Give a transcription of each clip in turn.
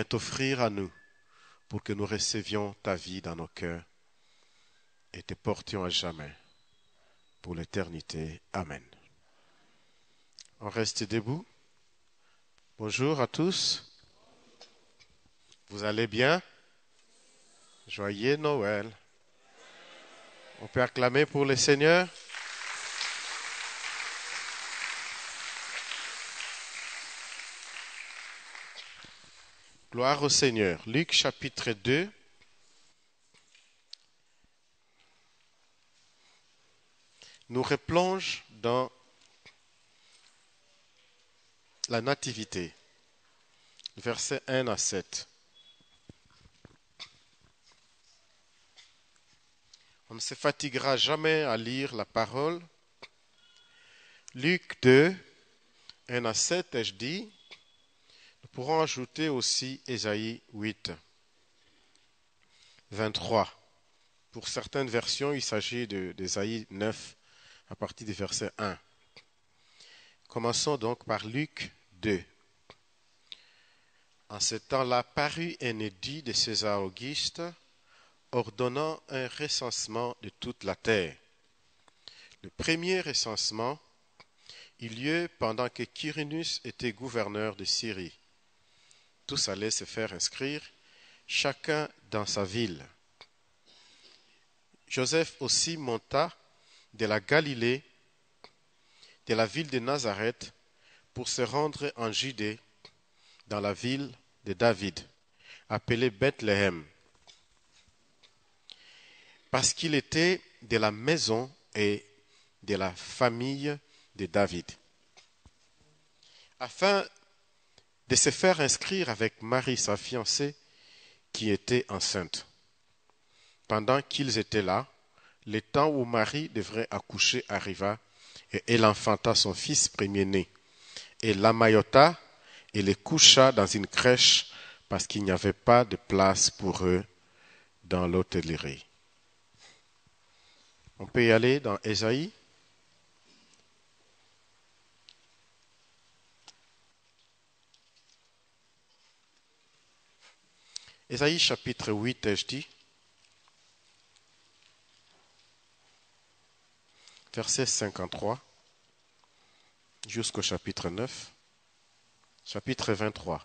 viens t'offrir à nous pour que nous recevions ta vie dans nos cœurs et te portions à jamais pour l'éternité. Amen. On reste debout. Bonjour à tous. Vous allez bien? Joyeux Noël. On peut acclamer pour le Seigneur? Gloire au Seigneur. Luc chapitre 2. Nous replonge dans la nativité. Versets 1 à 7. On ne se fatiguera jamais à lire la parole. Luc 2, 1 à 7, ai-je dit. Nous pourrons ajouter aussi Ésaïe 8, 23. Pour certaines versions, il s'agit d'Ésaïe 9, à partir du verset 1. Commençons donc par Luc 2. En ce temps-là, parut un édit de César Auguste, ordonnant un recensement de toute la terre. Le premier recensement eut lieu pendant que Quirinus était gouverneur de Syrie. Tous allaient se faire inscrire, chacun dans sa ville. Joseph aussi monta de la Galilée, de la ville de Nazareth, pour se rendre en Judée, dans la ville de David, appelée Bethléem, parce qu'il était de la maison et de la famille de David, afin de se faire inscrire avec Marie, sa fiancée, qui était enceinte. Pendant qu'ils étaient là, le temps où Marie devrait accoucher arriva, et elle enfanta son fils premier-né, et l'emmaillota et le coucha dans une crèche, parce qu'il n'y avait pas de place pour eux dans l'hôtellerie. On peut y aller dans Ésaïe. Ésaïe chapitre 8, ai-je dit, verset 53 jusqu'au chapitre 9, chapitre 23.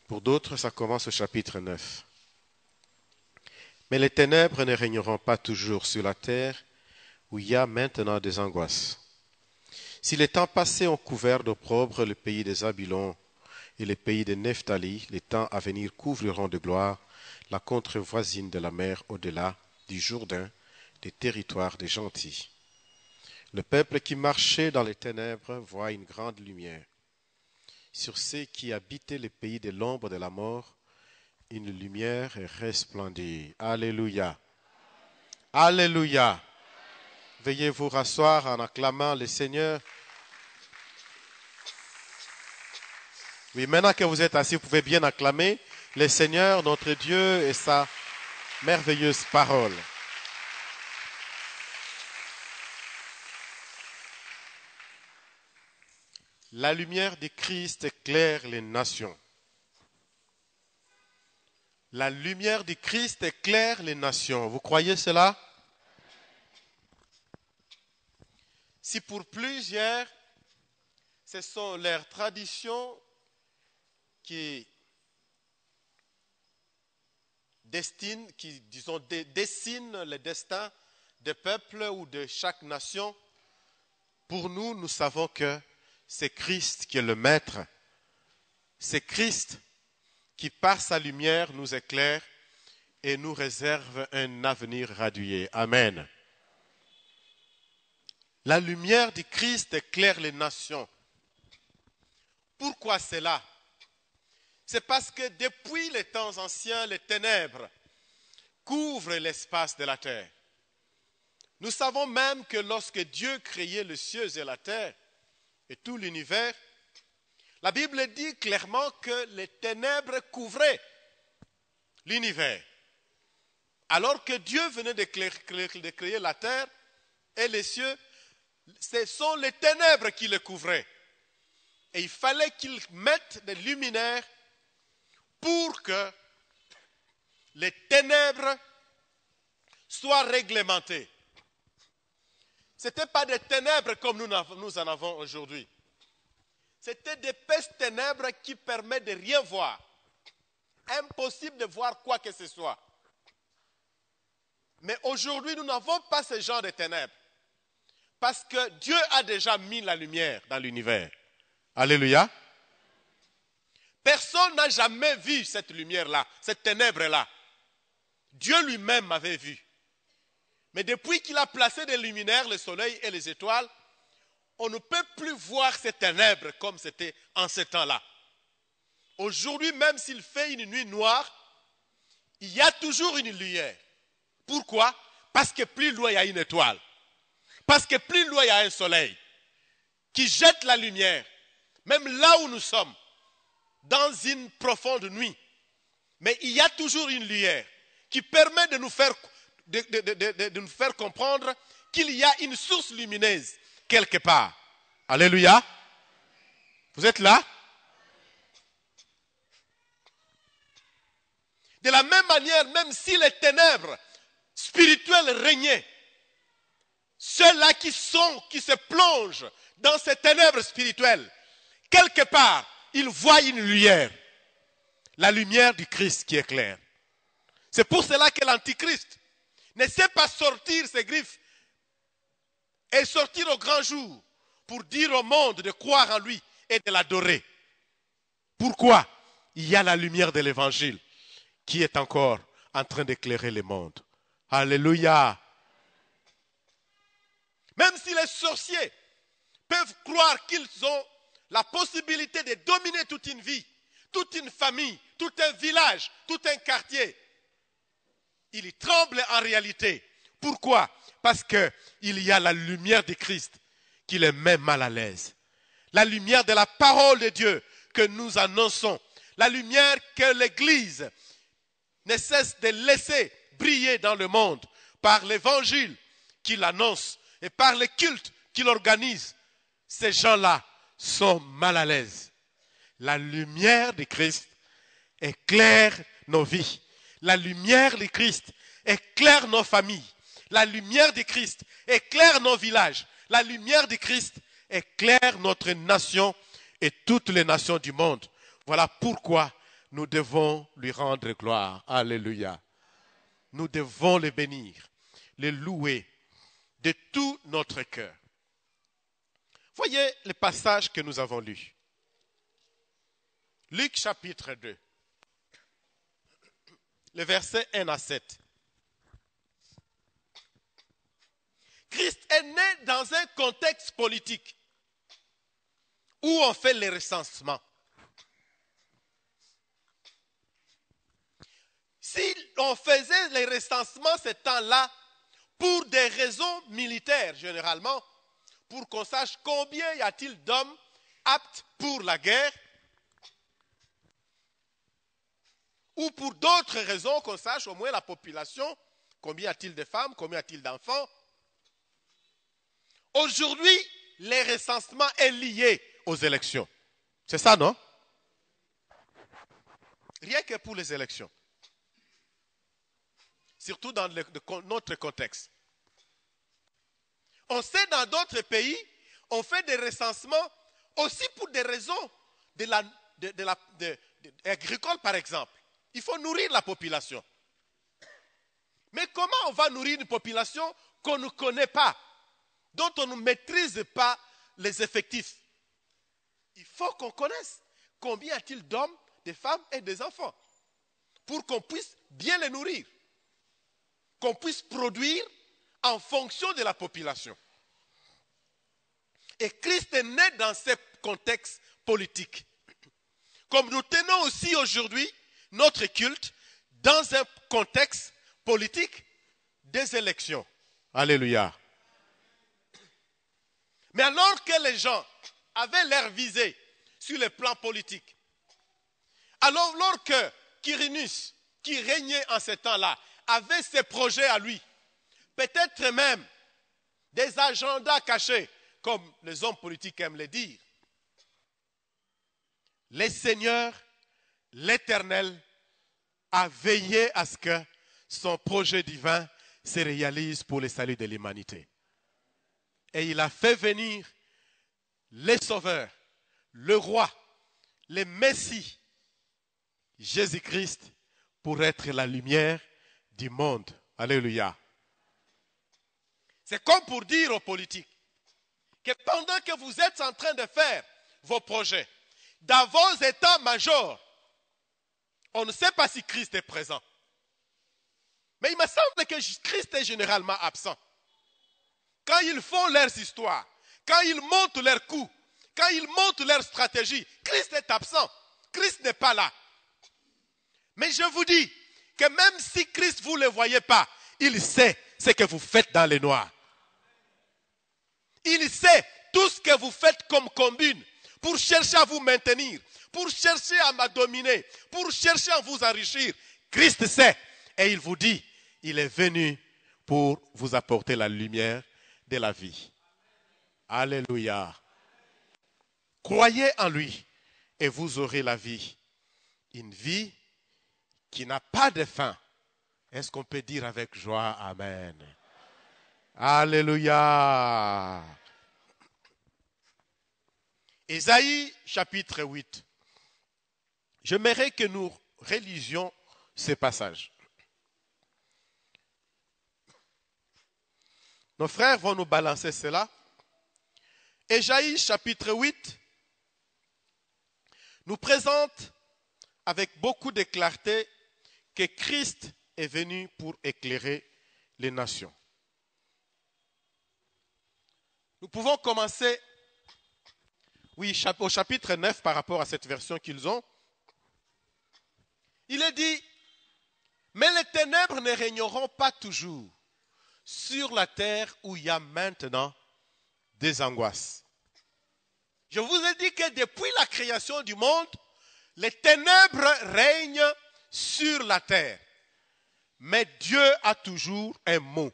Pour d'autres, ça commence au chapitre 9. Mais les ténèbres ne régneront pas toujours sur la terre, où il y a maintenant des angoisses. Si les temps passés ont couvert d'opprobre le pays des Zabulons et le pays de Nephtali, les temps à venir couvriront de gloire la contrée voisine de la mer au-delà du Jourdain, des territoires des gentils. Le peuple qui marchait dans les ténèbres voit une grande lumière. Sur ceux qui habitaient le pays de l'ombre de la mort, une lumière resplendit. Alléluia. Alléluia. Veuillez vous rasseoir en acclamant le Seigneur. Oui, maintenant que vous êtes assis, vous pouvez bien acclamer le Seigneur, notre Dieu, et sa merveilleuse parole. La lumière de Christ éclaire les nations. La lumière de Christ éclaire les nations. Vous croyez cela? Si pour plusieurs, ce sont leurs traditions qui dessinent le destin des peuples ou de chaque nation, pour nous, nous savons que c'est Christ qui est le maître. C'est Christ qui, par sa lumière, nous éclaire et nous réserve un avenir radieux. Amen. La lumière de Christ éclaire les nations. Pourquoi cela? C'est parce que depuis les temps anciens, les ténèbres couvrent l'espace de la terre. Nous savons même que lorsque Dieu créait les cieux et la terre et tout l'univers, la Bible dit clairement que les ténèbres couvraient l'univers. Alors que Dieu venait de créer la terre et les cieux, ce sont les ténèbres qui les couvraient. Et il fallait qu'ils mettent des luminaires pour que les ténèbres soient réglementées. Ce n'étaient pas des ténèbres comme nous en avons aujourd'hui. C'était d'épaisses ténèbres qui permettent de rien voir. Impossible de voir quoi que ce soit. Mais aujourd'hui, nous n'avons pas ce genre de ténèbres. Parce que Dieu a déjà mis la lumière dans l'univers. Alléluia. Personne n'a jamais vu cette lumière-là, cette ténèbre-là. Dieu lui-même avait vu. Mais depuis qu'il a placé des luminaires, le soleil et les étoiles, on ne peut plus voir ces ténèbres comme c'était en ce temps-là. Aujourd'hui, même s'il fait une nuit noire, il y a toujours une lumière. Pourquoi? Parce que plus loin il y a une étoile. Parce que plus loin il y a un soleil qui jette la lumière. Même là où nous sommes, dans une profonde nuit. Mais il y a toujours une lumière qui permet de nous faire, de nous faire comprendre qu'il y a une source lumineuse quelque part. Alléluia. Vous êtes là? De la même manière, même si les ténèbres spirituelles régnaient, ceux-là qui se plongent dans ces ténèbres spirituelles, quelque part, ils voient une lumière. La lumière du Christ qui éclaire. C'est pour cela que l'Antichrist ne sait pas sortir ses griffes et sortir au grand jour pour dire au monde de croire en lui et de l'adorer. Pourquoi? Il y a la lumière de l'Évangile qui est encore en train d'éclairer le monde. Alléluia. Même si les sorciers peuvent croire qu'ils ont la possibilité de dominer toute une vie, toute une famille, tout un village, tout un quartier, ils tremblent en réalité. Pourquoi? Parce qu'il y a la lumière de Christ qui les met mal à l'aise. La lumière de la parole de Dieu que nous annonçons. La lumière que l'Église ne cesse de laisser briller dans le monde par l'évangile qu'il annonce et par les cultes qu'il organise. Ces gens-là sont mal à l'aise. La lumière de Christ éclaire nos vies. La lumière de Christ éclaire nos familles. La lumière de Christ éclaire nos villages. La lumière de Christ éclaire notre nation et toutes les nations du monde. Voilà pourquoi nous devons lui rendre gloire. Alléluia. Nous devons le bénir, le louer de tout notre cœur. Voyez le passage que nous avons lu. Luc chapitre 2, le verset 1 à 7. Christ est né dans un contexte politique où on fait les recensements. Si on faisait les recensements ce temps-là, pour des raisons militaires généralement, pour qu'on sache combien y a-t-il d'hommes aptes pour la guerre, ou pour d'autres raisons qu'on sache au moins la population, combien y a-t-il de femmes, combien y a-t-il d'enfants. Aujourd'hui, le recensement est lié aux élections. C'est ça, non? Rien que pour les élections. Surtout dans notre contexte. On sait dans d'autres pays, on fait des recensements aussi pour des raisons agricoles par exemple. Il faut nourrir la population. Mais comment on va nourrir une population qu'on ne connaît pas, dont on ne maîtrise pas les effectifs? Il faut qu'on connaisse combien y a-t-il d'hommes, de femmes et des enfants pour qu'on puisse bien les nourrir, qu'on puisse produire en fonction de la population. Et Christ est né dans ce contexte politique. Comme nous tenons aussi aujourd'hui notre culte dans un contexte politique des élections. Alléluia. Mais alors que les gens avaient leur visée sur le plan politique, alors que Quirinus, qui régnait en ce temps-là, avait ses projets à lui, peut-être même des agendas cachés, comme les hommes politiques aiment le dire, le Seigneur, l'Éternel, a veillé à ce que son projet divin se réalise pour le salut de l'humanité. Et il a fait venir le Sauveur, le Roi, le Messie, Jésus-Christ, pour être la lumière du monde. Alléluia. C'est comme pour dire aux politiques que pendant que vous êtes en train de faire vos projets, dans vos états-majors, on ne sait pas si Christ est présent. Mais il me semble que Christ est généralement absent. Quand ils font leurs histoires, quand ils montent leurs coups, quand ils montent leurs stratégies, Christ est absent. Christ n'est pas là. Mais je vous dis que même si Christ, vous ne le voyez pas, il sait ce que vous faites dans les noirs. Il sait tout ce que vous faites comme combine pour chercher à vous maintenir, pour chercher à me dominer, pour chercher à vous enrichir. Christ sait et il vous dit, il est venu pour vous apporter la lumière de la vie. Alléluia. Croyez en lui et vous aurez la vie. Une vie qui n'a pas de fin. Est-ce qu'on peut dire avec joie Amen? Alléluia. Ésaïe chapitre 8. J'aimerais que nous relisions ce passage. Nos frères vont nous balancer cela. Ésaïe chapitre 8 nous présente avec beaucoup de clarté que Christ est venu pour éclairer les nations. Nous pouvons commencer, au chapitre 9 par rapport à cette version qu'ils ont. Il est dit, mais les ténèbres ne régneront pas toujours sur la terre où il y a maintenant des angoisses. Je vous ai dit que depuis la création du monde, les ténèbres règnent sur la terre. Mais Dieu a toujours un mot.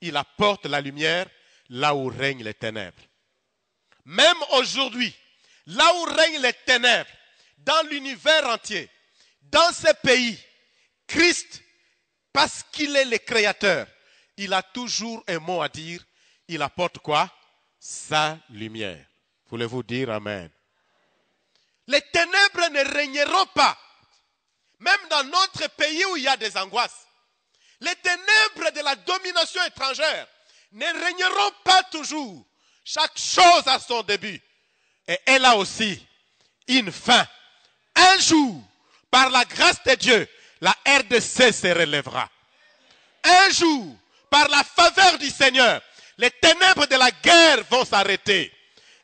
Il apporte la lumière là où règnent les ténèbres. Même aujourd'hui, là où règnent les ténèbres, dans l'univers entier, dans ce pays, Christ, parce qu'il est le créateur, il a toujours un mot à dire. Il apporte quoi? Sa lumière. Voulez-vous dire Amen? Les ténèbres ne régneront pas. Même dans notre pays où il y a des angoisses. Les ténèbres de la domination étrangère ne régneront pas toujours. Chaque chose a son début. Et elle a aussi une fin. Un jour, par la grâce de Dieu, la RDC se relèvera. Un jour, par la faveur du Seigneur, les ténèbres de la guerre vont s'arrêter.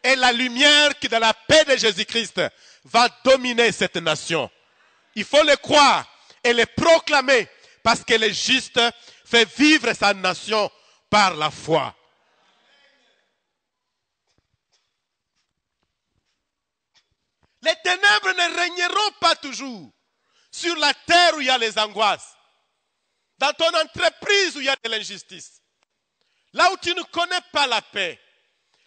Et la lumière qui, de la paix de Jésus-Christ, va dominer cette nation. Il faut le croire et le proclamer parce que le juste fait vivre sa nation par la foi. Les ténèbres ne régneront pas toujours sur la terre où il y a les angoisses, dans ton entreprise où il y a de l'injustice, là où tu ne connais pas la paix,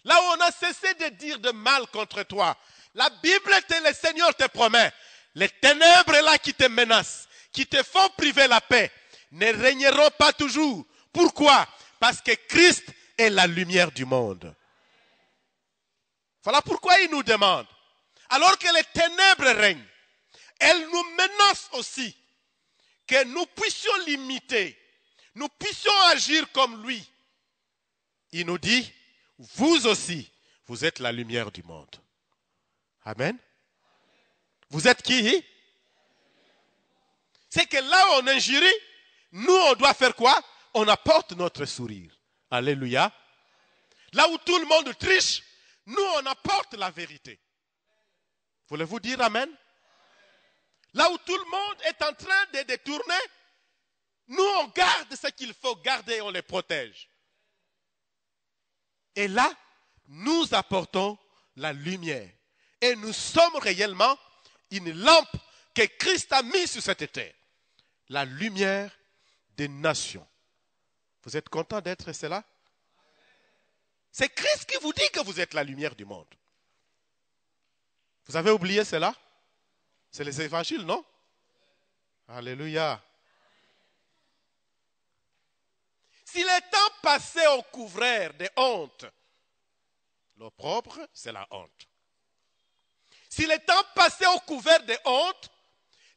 là où on a cessé de dire de mal contre toi. La Bible, le Seigneur te promet, les ténèbres là qui te menacent, qui te font priver la paix, ne régneront pas toujours. Pourquoi? Parce que Christ est la lumière du monde. Voilà pourquoi il nous demande, alors que les ténèbres règnent, elles nous menacent aussi, que nous puissions l'imiter, nous puissions agir comme lui. Il nous dit, vous aussi, vous êtes la lumière du monde. Amen. Vous êtes qui? C'est que là où on injurie, nous on doit faire quoi? On apporte notre sourire. Alléluia. Là où tout le monde triche, nous on apporte la vérité. Voulez-vous dire Amen? Là où tout le monde est en train de détourner, nous on garde ce qu'il faut garder et on les protège. Et là, nous apportons la lumière. Et nous sommes réellement une lampe que Christ a mise sur cette terre. La lumière des nations. Vous êtes content d'être cela? C'est Christ qui vous dit que vous êtes la lumière du monde. Vous avez oublié cela? C'est les évangiles, non? Alléluia. Si les temps passés ont couvert de honte, l'opprobre, c'est la honte. Si les temps passés ont couvert de honte,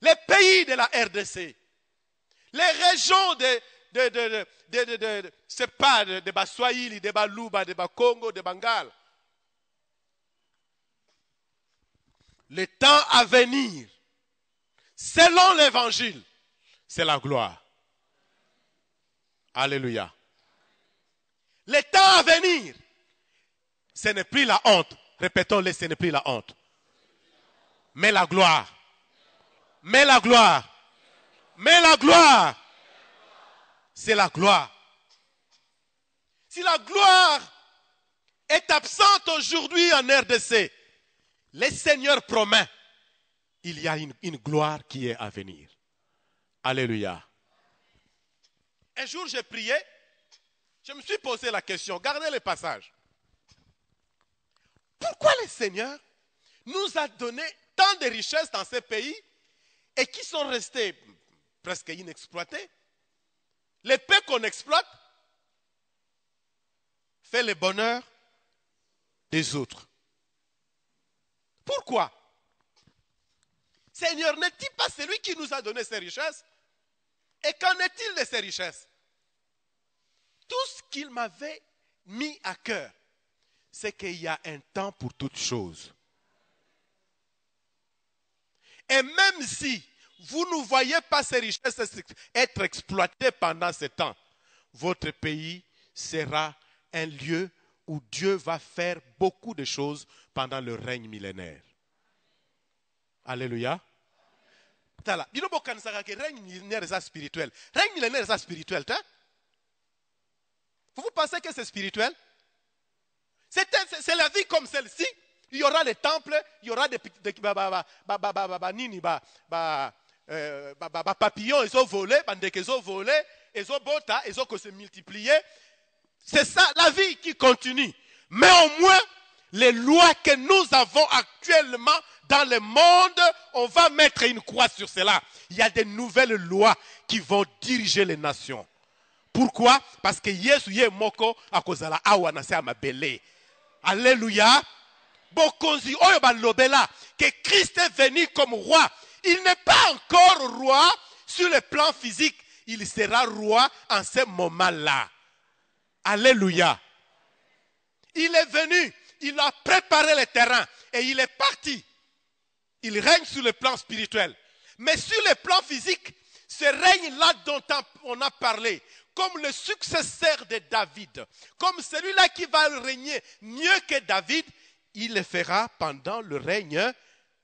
les pays de la RDC, les régions c'est pas de Baswahili, de Baluba, de Congo, de Bengale. Le temps à venir, selon l'évangile, c'est la gloire. Alléluia. Le temps à venir, ce n'est plus la honte. Répétons-le, ce n'est plus la honte. Mais la gloire. Mais la gloire. Mais la gloire. C'est la gloire. Si la gloire est absente aujourd'hui en RDC, le Seigneur promet, il y a une gloire qui est à venir. Alléluia. Un jour, j'ai prié, je me suis posé la question, gardez le passage. Pourquoi le Seigneur nous a donné tant de richesses dans ces pays et qui sont restés presque inexploités? Les peu qu'on exploite fait le bonheur des autres. Pourquoi? Seigneur, n'est-il pas celui qui nous a donné ces richesses? Et qu'en est-il de ces richesses? Tout ce qu'il m'avait mis à cœur, c'est qu'il y a un temps pour toutes choses. Et même si vous ne voyez pas ces richesses être exploitées pendant ce temps, votre pays sera un lieu où Dieu va faire beaucoup de choses pendant le règne millénaire. Alléluia. Règne millénaire est spirituel. Règne millénaire est spirituel. Vous pensez que c'est spirituel? C'est la vie comme celle-ci. Il y aura les temples, il y aura des papillons, ils ont volé, ils ont volé, ils ont bota, ils ont se multiplié. C'est ça la vie qui continue. Mais au moins, les lois que nous avons actuellement dans le monde, on va mettre une croix sur cela. Il y a de nouvelles lois qui vont diriger les nations. Pourquoi? Parce que Yesu ye moko akozala awa na se amabele. Alléluia. Bokonzi oyo balobela que Christ est venu comme roi. Il n'est pas encore roi sur le plan physique. Il sera roi en ce moment-là. Alléluia. Il est venu, il a préparé le terrain et il est parti. Il règne sur le plan spirituel. Mais sur le plan physique, ce règne-là dont on a parlé, comme le successeur de David, comme celui-là qui va régner mieux que David, il le fera pendant le règne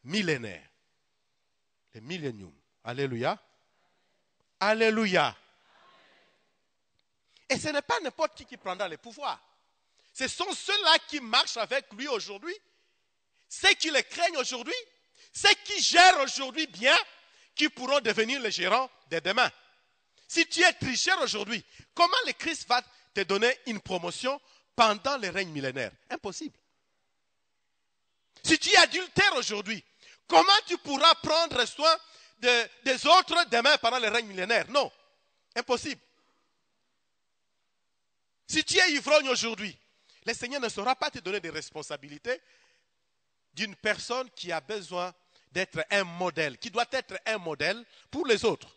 millénaire. Le millénium. Alléluia. Alléluia. Et ce n'est pas n'importe qui prendra le pouvoir. Ce sont ceux-là qui marchent avec lui aujourd'hui, ceux qui le craignent aujourd'hui, ceux qui gèrent aujourd'hui bien, qui pourront devenir les gérants de demain. Si tu es tricheur aujourd'hui, comment le Christ va te donner une promotion pendant le règne millénaire? Impossible. Si tu es adultère aujourd'hui, comment tu pourras prendre soin des autres demain pendant le règne millénaire? Non, impossible. Si tu es ivrogne aujourd'hui, le Seigneur ne saura pas te donner des responsabilités d'une personne qui a besoin d'être un modèle, qui doit être un modèle pour les autres.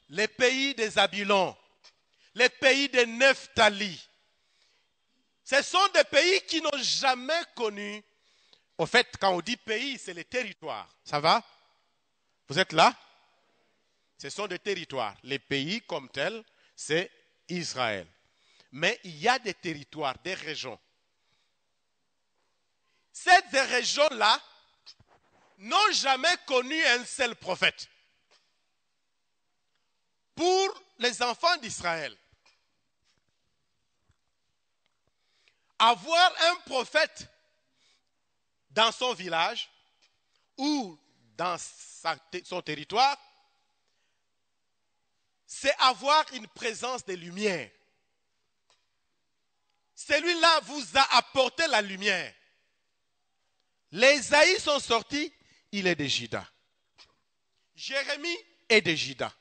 Les pays des Zabulon, les pays de Nephtali, ce sont des pays qui n'ont jamais connu. Au fait, quand on dit pays, c'est les territoires. Ça va? Vous êtes là? Ce sont des territoires. Les pays comme tels, c'est Israël. Mais il y a des territoires, des régions. Ces régions-là n'ont jamais connu un seul prophète. Pour les enfants d'Israël, avoir un prophète dans son village ou dans son territoire, c'est avoir une présence de lumière. Celui-là vous a apporté la lumière. Les Isaïe sont sortis, il est de Juda. Jérémie est de Juda.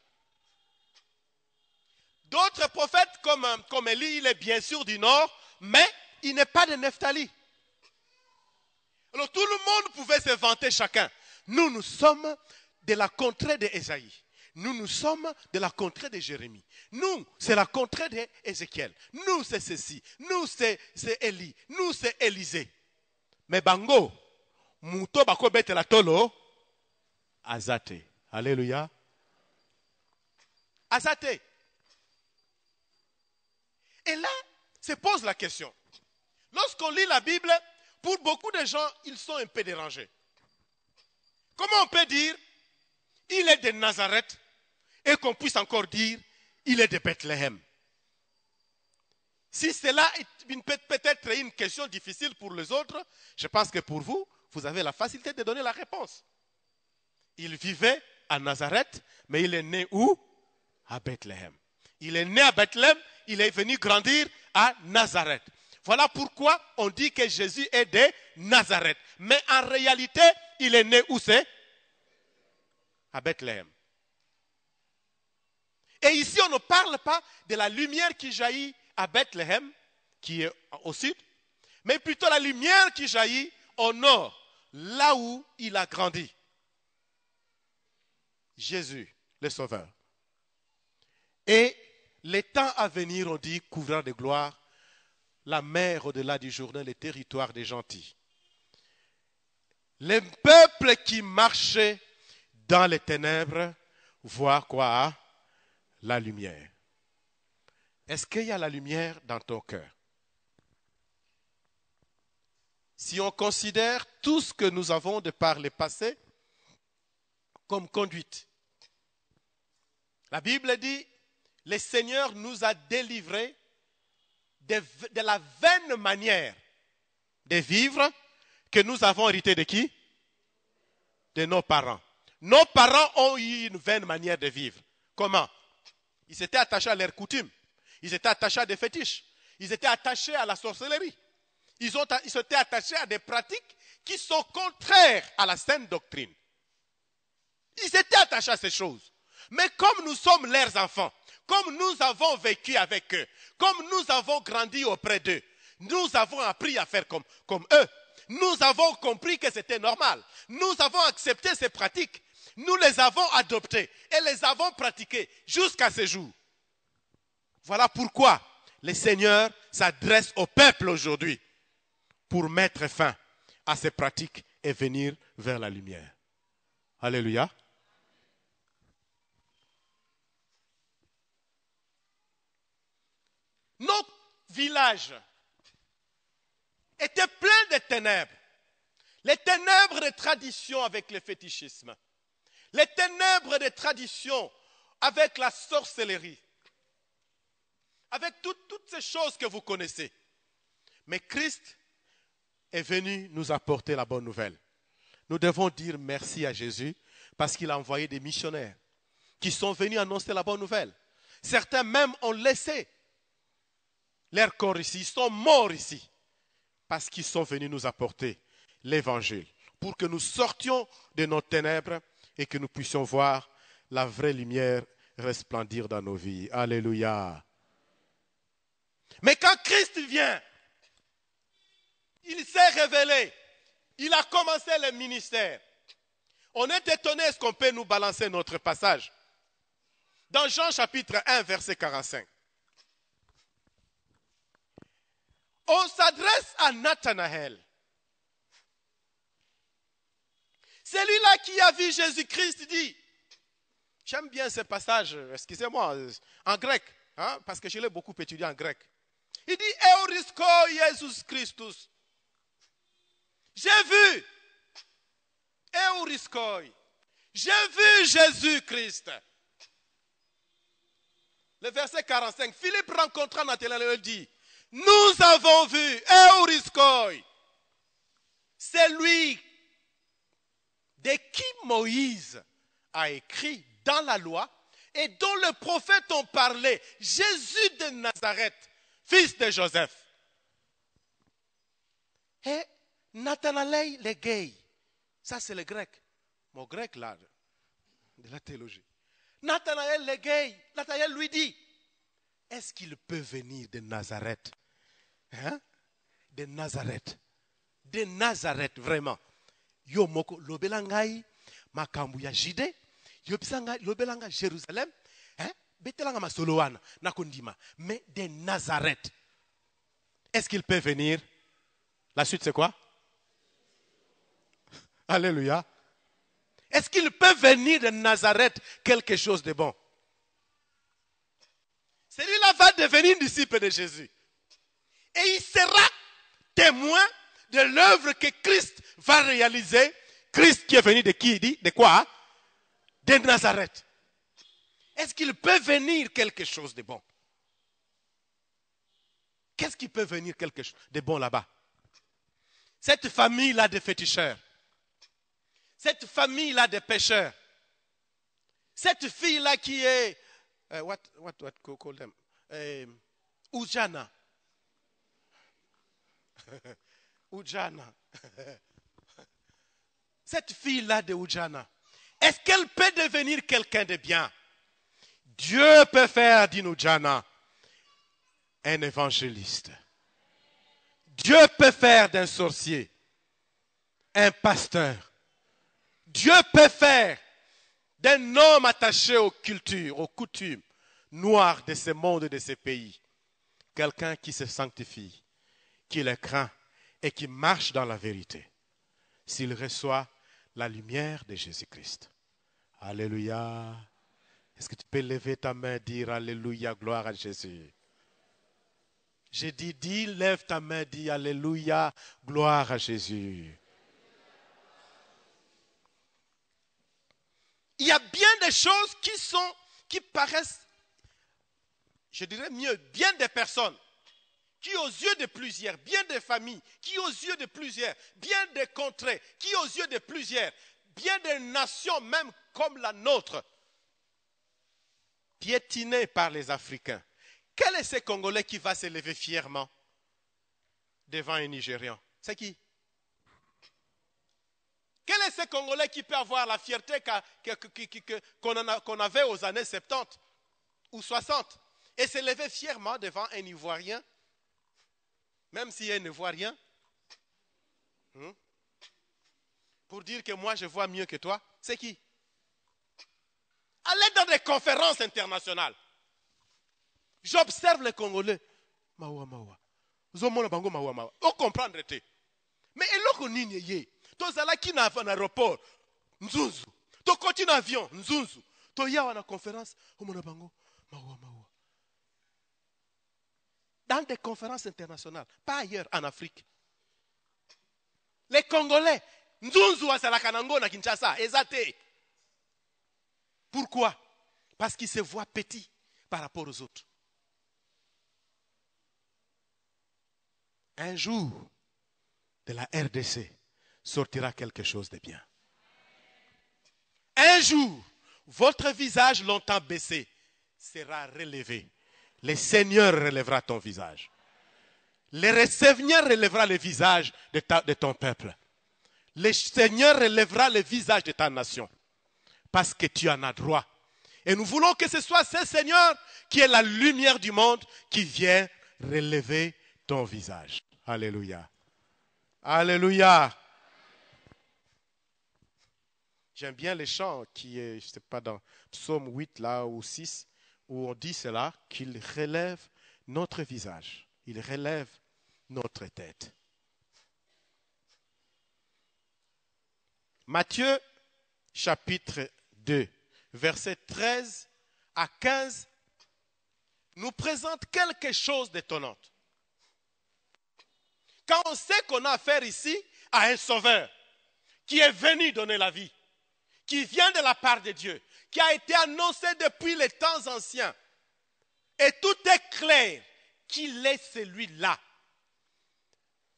D'autres prophètes comme Élie, il est bien sûr du nord, mais il n'est pas de Nephtali. Alors tout le monde pouvait se vanter chacun. Nous sommes de la contrée d'Ésaïe. Nous sommes de la contrée de Jérémie. Nous, c'est la contrée d'Ézéchiel. Nous, c'est ceci. Nous, c'est Élie. Nous, c'est Élisée. Mais bango, muto bako bete la tolo, azate. Alléluia. Azate. Et là, se pose la question. Lorsqu'on lit la Bible, pour beaucoup de gens, ils sont un peu dérangés. Comment on peut dire, il est de Nazareth, et qu'on puisse encore dire, il est de Bethléem? Si cela est peut-être une question difficile pour les autres, je pense que pour vous, vous avez la facilité de donner la réponse. Il vivait à Nazareth, mais il est né où? À Bethléem. Il est né à Bethléem, il est venu grandir à Nazareth. Voilà pourquoi on dit que Jésus est de Nazareth. Mais en réalité, il est né où c'est? À Bethléem. Et ici, on ne parle pas de la lumière qui jaillit à Bethléem, qui est au sud, mais plutôt la lumière qui jaillit au nord, là où il a grandi. Jésus, le Sauveur. Et les temps à venir, on dit, couvrant de gloire, la mer au-delà du Jourdain, les territoires des gentils. Les peuples qui marchaient dans les ténèbres voient quoi? La lumière. Est-ce qu'il y a la lumière dans ton cœur? Si on considère tout ce que nous avons de par le passé comme conduite, la Bible dit, le Seigneur nous a délivrés de la vaine manière de vivre que nous avons hérité de qui? De nos parents. Nos parents ont eu une vaine manière de vivre. Comment? Ils s'étaient attachés à leurs coutumes. Ils étaient attachés à des fétiches. Ils étaient attachés à la sorcellerie. Ils s'étaient attachés à des pratiques qui sont contraires à la saine doctrine. Ils étaient attachés à ces choses. Mais comme nous sommes leurs enfants, comme nous avons vécu avec eux, comme nous avons grandi auprès d'eux, nous avons appris à faire comme eux. Nous avons compris que c'était normal. Nous avons accepté ces pratiques. Nous les avons adoptées et les avons pratiquées jusqu'à ce jour. Voilà pourquoi le Seigneur s'adresse au peuple aujourd'hui pour mettre fin à ces pratiques et venir vers la lumière. Alléluia. Notre village était plein de ténèbres. Les ténèbres de tradition avec le fétichisme. Les ténèbres de tradition avec la sorcellerie. Avec toutes ces choses que vous connaissez. Mais Christ est venu nous apporter la bonne nouvelle. Nous devons dire merci à Jésus parce qu'il a envoyé des missionnaires qui sont venus annoncer la bonne nouvelle. Certains même ont laissé leur corps ici, ils sont morts ici parce qu'ils sont venus nous apporter l'évangile pour que nous sortions de nos ténèbres et que nous puissions voir la vraie lumière resplendir dans nos vies. Alléluia. Mais quand Christ vient, il s'est révélé, il a commencé le ministère. On est étonné, est-ce qu'on peut nous balancer notre passage? Dans Jean chapitre 1, verset 45. On s'adresse à Nathanaël. Celui-là qui a vu Jésus-Christ dit, j'aime bien ce passage, excusez-moi, en grec, hein, parce que je l'ai beaucoup étudié en grec. Il dit, Eurisko Jesus Christus. J'ai vu, Euriskoi, j'ai vu Jésus-Christ. Le verset 45, Philippe rencontra Nathanaël et dit, nous avons vu Euriskoi, celui de qui Moïse a écrit dans la loi et dont les prophètes ont parlé, Jésus de Nazareth, fils de Joseph. Et Nathanaël le gay. Ça, c'est le grec. Mon grec, là, de la théologie. Nathanaël le gay. Nathanaël lui dit, est-ce qu'il peut venir de Nazareth? Hein? De Nazareth. De Nazareth, vraiment. Yo moko lobelangai makambu ya Jide, yobisanga lobelanga Jérusalem, hein? Betelanga masolowana nakondima, mais de Nazareth. Est-ce qu'il peut venir? La suite c'est quoi? Alléluia. Est-ce qu'il peut venir de Nazareth quelque chose de bon? Celui-là va devenir disciple de Jésus. Et il sera témoin de l'œuvre que Christ va réaliser. Christ qui est venu de qui? De quoi? De Nazareth. Est-ce qu'il peut venir quelque chose de bon? Qu'est-ce qui peut venir quelque chose de bon là-bas? Cette famille-là de féticheurs. Cette famille-là de pécheurs. Cette fille-là qui est what call them? Ujana. Ujana. Cette fille-là de Ujana, est-ce qu'elle peut devenir quelqu'un de bien? Dieu peut faire d'Ujana un évangéliste. Dieu peut faire d'un sorcier un pasteur. Dieu peut faire d'un homme attaché aux cultures, aux coutumes noires de ce monde et de ce pays quelqu'un qui se sanctifie, qui le craint et qui marche dans la vérité, s'il reçoit la lumière de Jésus-Christ. Alléluia. Est-ce que tu peux lever ta main et dire Alléluia, gloire à Jésus? J'ai dit, lève ta main, dis Alléluia, gloire à Jésus. Il y a bien des choses qui paraissent, je dirais mieux, bien des personnes qui aux yeux de plusieurs, bien des familles, qui aux yeux de plusieurs, bien des contrées, qui aux yeux de plusieurs, bien des nations même comme la nôtre, piétinées par les Africains. Quel est ce Congolais qui va se lever fièrement devant un Nigérian? C'est qui? Quel est ce Congolais qui peut avoir la fierté qu'on avait aux années 70 ou 60 et se lever fièrement devant un Ivoirien, même s'il est un Ivoirien, pour dire que moi je vois mieux que toi? C'est qui? Allez dans des conférences internationales. J'observe les Congolais. Mawa, mawa. Zomona bango mawa, mawa. On comprendre. Mais eloko nini ye? Tozala ki na aéroport. Nzunzu. To continue avion. Nzunzu. To yawa na conférence. Omona bango mawa, mawa. Dans des conférences internationales. Pas ailleurs en Afrique. Les Congolais. Nzunzu asala kanango na Kinshasa. Ezate. Pourquoi? Parce qu'ils se voient petits par rapport aux autres. Un jour, de la RDC sortira quelque chose de bien. Un jour, votre visage longtemps baissé sera relevé. Le Seigneur relèvera ton visage. Le Seigneur relèvera le visage de ton peuple. Le Seigneur relèvera le visage de ta nation. Parce que tu en as droit. Et nous voulons que ce soit ce Seigneur qui est la lumière du monde qui vient relever ton visage. Alléluia. Alléluia. J'aime bien les chants qui est, je ne sais pas, dans Psaume 8 là ou 6, où on dit cela, qu'il relève notre visage. Il relève notre tête. Matthieu chapitre 2, versets 13 à 15, nous présente quelque chose d'étonnant. Quand on sait qu'on a affaire ici à un sauveur qui est venu donner la vie, qui vient de la part de Dieu, qui a été annoncé depuis les temps anciens, et tout est clair qu'il est celui-là.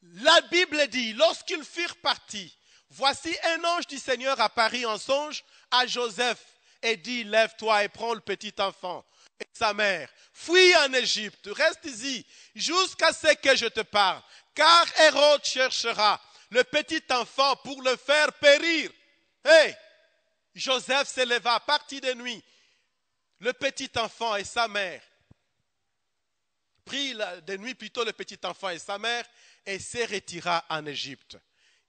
La Bible dit, lorsqu'ils furent partis, voici un ange du Seigneur apparut en songe à Joseph et dit, lève-toi et prends le petit enfant et sa mère, fuis en Égypte, reste ici jusqu'à ce que je te parle, car Hérode cherchera le petit enfant pour le faire périr. Hey, Joseph se leva à partir de nuit. Le petit enfant et sa mère, prit de nuit plutôt le petit enfant et sa mère et se retira en Égypte.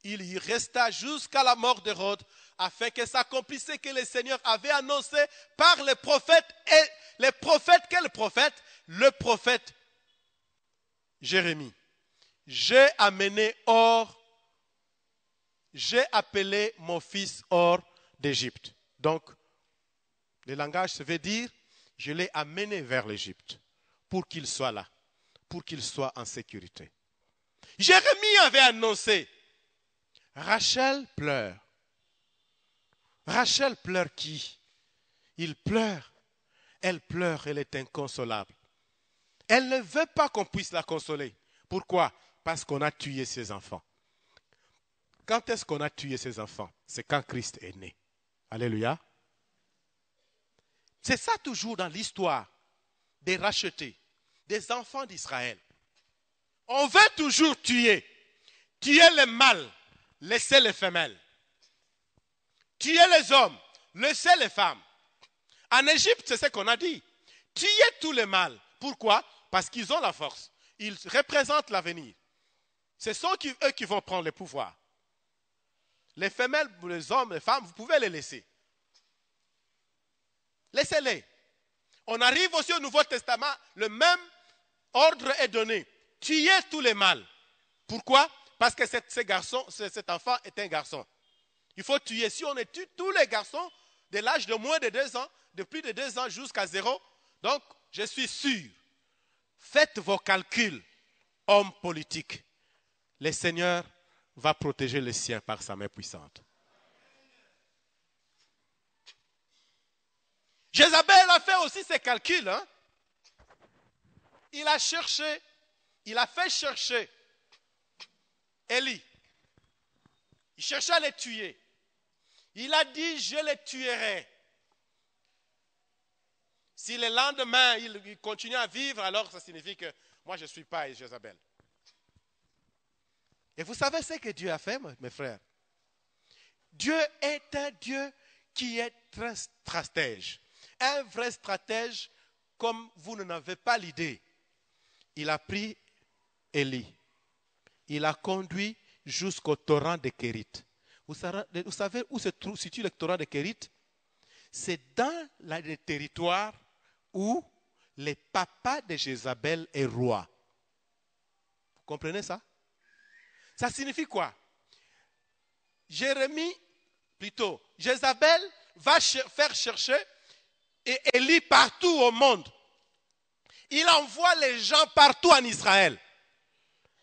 Il y resta jusqu'à la mort d'Hérode afin que s'accomplisse ce que le Seigneur avait annoncé par les prophètes. Et les prophètes, quel prophète? Le prophète Jérémie. J'ai appelé mon fils hors d'Égypte. Donc, le langage, ça veut dire, je l'ai amené vers l'Égypte pour qu'il soit là, pour qu'il soit en sécurité. Jérémie avait annoncé, Rachel pleure. Rachel pleure qui? Il pleure. Elle pleure, elle est inconsolable. Elle ne veut pas qu'on puisse la consoler. Pourquoi? Parce qu'on a tué ses enfants. Quand est-ce qu'on a tué ses enfants? C'est quand Christ est né. Alléluia. C'est ça toujours dans l'histoire des rachetés, des enfants d'Israël. On veut toujours tuer les mâles, laisser les femelles. Tuer les hommes, laisser les femmes. En Égypte, c'est ce qu'on a dit. Tuer tous les mâles. Pourquoi? Parce qu'ils ont la force. Ils représentent l'avenir. Ce sont eux qui vont prendre le pouvoir. Les femelles, les hommes, les femmes, vous pouvez les laisser. Laissez-les. On arrive aussi au Nouveau Testament, le même ordre est donné. Tuez tous les mâles. Pourquoi? Parce que cet enfant est un garçon. Il faut tuer. Si on tue tous les garçons de l'âge de moins de 2 ans, de plus de 2 ans jusqu'à 0, donc je suis sûr, faites vos calculs, hommes politiques. Le Seigneur va protéger les siens par sa main puissante. Jézabel a fait aussi ses calculs. Il a fait chercher Élie. Il cherchait à les tuer. Il a dit, je les tuerai. Si le lendemain, il continue à vivre, alors ça signifie que moi, je ne suis pas Jézabel. Et vous savez ce que Dieu a fait, mes frères? Dieu est un Dieu qui est très stratège. Un vrai stratège comme vous n'en avez pas l'idée. Il a pris Élie. Il a conduit jusqu'au torrent de Kérit. Vous savez où se situe le torrent de Kérit? C'est dans le territoire où le papa de Jézabel est roi. Vous comprenez ça? Ça signifie quoi? Jézabel va faire chercher et Élie partout au monde. Il envoie les gens partout en Israël.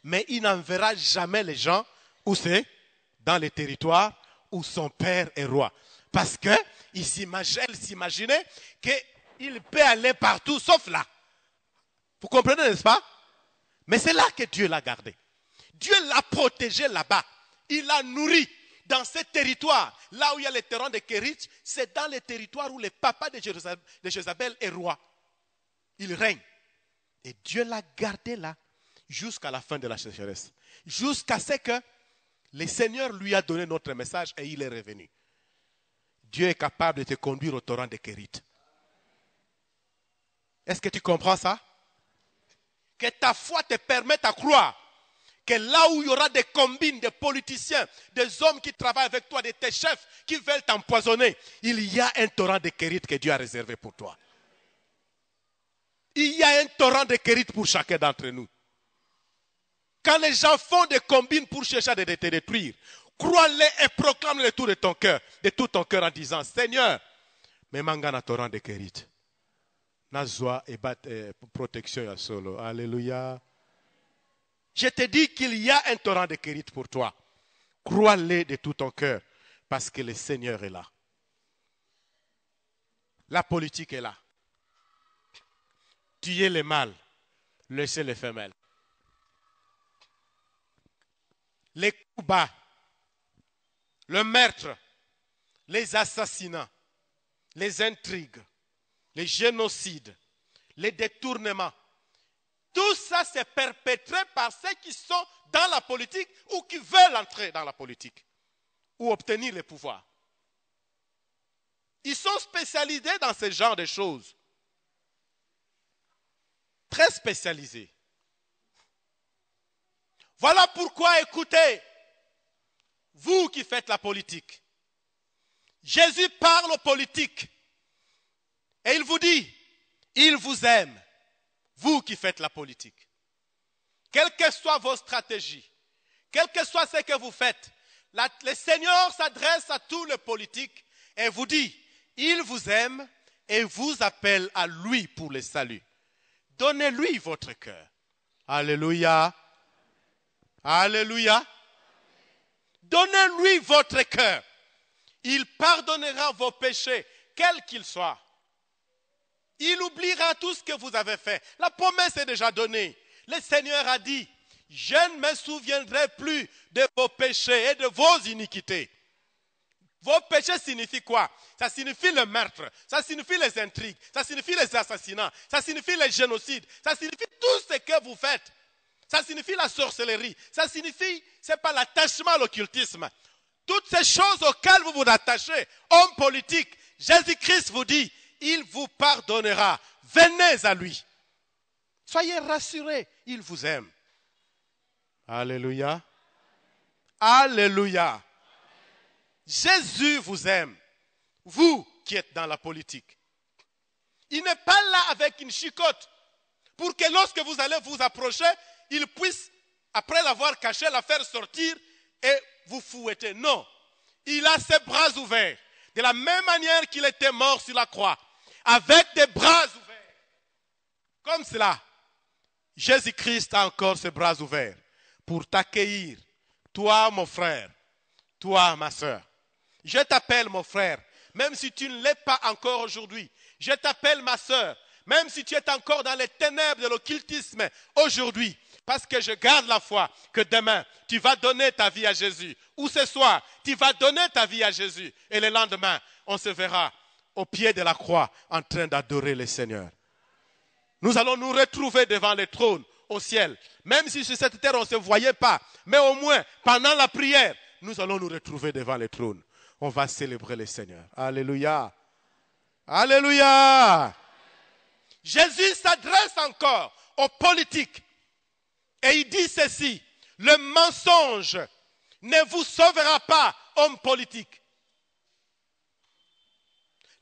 Mais il n'enverra jamais les gens où c'est? Dans les territoires où son père est roi. Parce qu'il s'imaginait qu'il peut aller partout sauf là. Vous comprenez, n'est-ce pas? Mais c'est là que Dieu l'a gardé. Dieu l'a protégé là-bas. Il l'a nourri dans ce territoire. Là où il y a le terrain de Kérit, c'est dans le territoire où le papa de Jézabel est roi. Il règne. Et Dieu l'a gardé là jusqu'à la fin de la sécheresse. Jusqu'à ce que le Seigneur lui a donné notre message et il est revenu. Dieu est capable de te conduire au torrent de Kérit. Est-ce que tu comprends ça? Que ta foi te permette à croire que là où il y aura des combines, des politiciens, des hommes qui travaillent avec toi, de tes chefs qui veulent t'empoisonner, il y a un torrent de Kérit que Dieu a réservé pour toi. Il y a un torrent de Kérit pour chacun d'entre nous. Quand les gens font des combines pour chercher à te détruire, crois-les et proclame-les tout de ton cœur en disant, Seigneur, mais mangana torrent de Kérit. Nazwa et protection à solo. Alléluia. Je te dis qu'il y a un torrent de Kérit pour toi. Crois-les de tout ton cœur parce que le Seigneur est là. La politique est là. Tuez les mâles, laissez les femelles. Les coups bas, le meurtre, les assassinats, les intrigues, les génocides, les détournements, Tout ça, c'est perpétré par ceux qui sont dans la politique ou qui veulent entrer dans la politique ou obtenir le pouvoir. Ils sont spécialisés dans ce genre de choses. Très spécialisés. Voilà pourquoi, écoutez, vous qui faites la politique, Jésus parle aux politiques et il vous dit, il vous aime, vous qui faites la politique. Quelles que soient vos stratégies, quel que soit ce que vous faites, le Seigneur s'adresse à tous les politiques et vous dit, il vous aime et vous appelle à lui pour le salut. Donnez-lui votre cœur. Alléluia. Alléluia. Donnez-lui votre cœur. Il pardonnera vos péchés, quels qu'ils soient. Il oubliera tout ce que vous avez fait. La promesse est déjà donnée. Le Seigneur a dit, je ne me souviendrai plus de vos péchés et de vos iniquités. Vos péchés signifient quoi? Ça signifie le meurtre, ça signifie les intrigues, ça signifie les assassinats, ça signifie les génocides, ça signifie tout ce que vous faites. Ça signifie la sorcellerie, ça signifie, c'est pas l'attachement à l'occultisme. Toutes ces choses auxquelles vous vous attachez, homme politique, Jésus-Christ vous dit, il vous pardonnera. Venez à lui. Soyez rassurés, il vous aime. Alléluia. Alléluia. Jésus vous aime, vous qui êtes dans la politique. Il n'est pas là avec une chicotte pour que lorsque vous allez vous approcher, il puisse, après l'avoir caché, la faire sortir et vous fouetter. Non, il a ses bras ouverts. De la même manière qu'il était mort sur la croix, avec des bras ouverts. Comme cela, Jésus-Christ a encore ses bras ouverts pour t'accueillir, toi mon frère, toi ma soeur. Je t'appelle mon frère, même si tu ne l'es pas encore aujourd'hui. Je t'appelle ma soeur, même si tu es encore dans les ténèbres de l'occultisme aujourd'hui. Parce que je garde la foi que demain, tu vas donner ta vie à Jésus. Ou ce soir, tu vas donner ta vie à Jésus. Et le lendemain, on se verra au pied de la croix en train d'adorer le Seigneur. Nous allons nous retrouver devant le trône au ciel. Même si sur cette terre, on ne se voyait pas. Mais au moins, pendant la prière, nous allons nous retrouver devant le trône. On va célébrer le Seigneur. Alléluia. Alléluia. Jésus s'adresse encore aux politiques. Et il dit ceci, le mensonge ne vous sauvera pas, homme politique.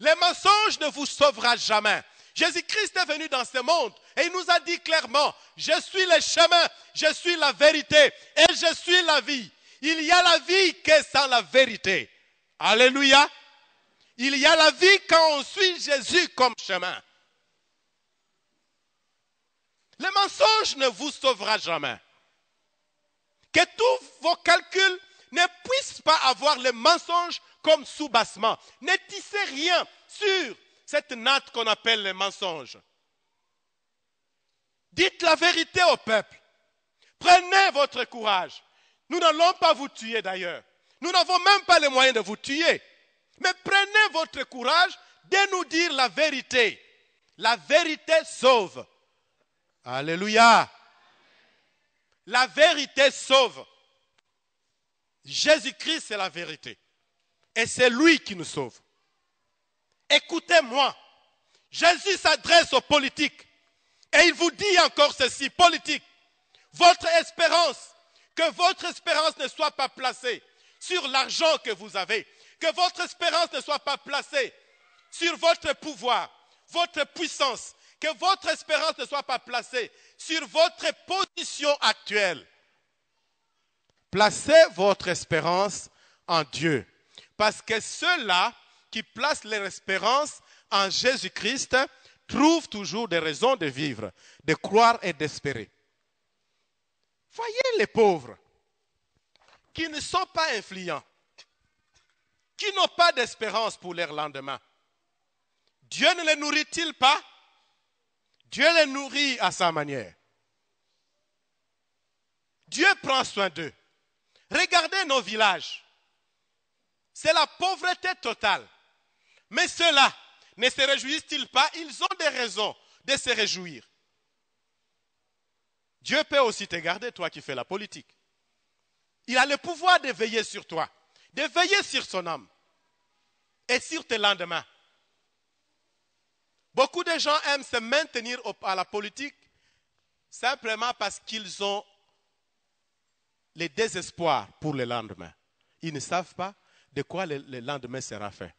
Le mensonge ne vous sauvera jamais. Jésus-Christ est venu dans ce monde et il nous a dit clairement, je suis le chemin, je suis la vérité et je suis la vie. Il y a la vie que sans la vérité. Alléluia. Il y a la vie quand on suit Jésus comme chemin. Le mensonge ne vous sauvera jamais. Que tous vos calculs ne puissent pas avoir le mensonge comme sous-bassement. Ne tissez rien sur cette natte qu'on appelle le mensonge. Dites la vérité au peuple. Prenez votre courage. Nous n'allons pas vous tuer d'ailleurs. Nous n'avons même pas les moyens de vous tuer. Mais prenez votre courage de nous dire la vérité. La vérité sauve. Alléluia. La vérité sauve. Jésus-Christ, c'est la vérité. Et c'est lui qui nous sauve. Écoutez-moi. Jésus s'adresse aux politiques. Et il vous dit encore ceci, politique. Votre espérance, que votre espérance ne soit pas placée sur l'argent que vous avez. Que votre espérance ne soit pas placée sur votre pouvoir, votre puissance. Que votre espérance ne soit pas placée sur votre position actuelle. Placez votre espérance en Dieu. Parce que ceux-là qui placent leur espérance en Jésus-Christ trouvent toujours des raisons de vivre, de croire et d'espérer. Voyez les pauvres qui ne sont pas influents, qui n'ont pas d'espérance pour leur lendemain. Dieu ne les nourrit-il pas? Dieu les nourrit à sa manière. Dieu prend soin d'eux. Regardez nos villages. C'est la pauvreté totale. Mais ceux-là ne se réjouissent-ils pas? Ils ont des raisons de se réjouir. Dieu peut aussi te garder, toi qui fais la politique. Il a le pouvoir de veiller sur toi, de veiller sur son âme et sur tes lendemains. Beaucoup de gens aiment se maintenir à la politique simplement parce qu'ils ont les désespoirs pour le lendemain. Ils ne savent pas de quoi le lendemain sera fait.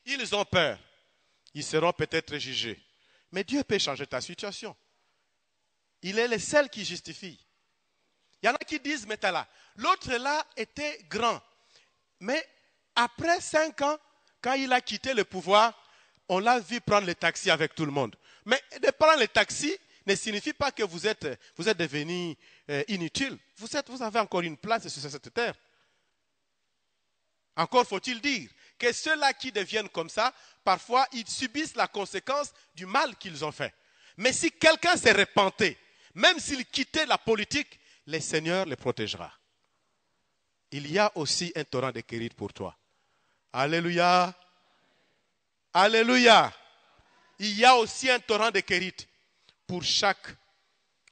Ils ont peur. Ils seront peut-être jugés. Mais Dieu peut changer ta situation. Il est le seul qui justifie. Il y en a qui disent, mais là, l'autre là était grand. Mais après 5 ans, quand il a quitté le pouvoir, on l'a vu prendre le taxi avec tout le monde. Mais de prendre le taxi ne signifie pas que vous êtes devenu inutile. Vous avez encore une place sur cette terre. Encore faut-il dire que ceux-là qui deviennent comme ça, parfois ils subissent la conséquence du mal qu'ils ont fait. Mais si quelqu'un s'est repenté, même s'il quittait la politique, le Seigneur le protégera. Il y a aussi un torrent de guérite pour toi. Alléluia. Alléluia. Il y a aussi un torrent de guérite pour chaque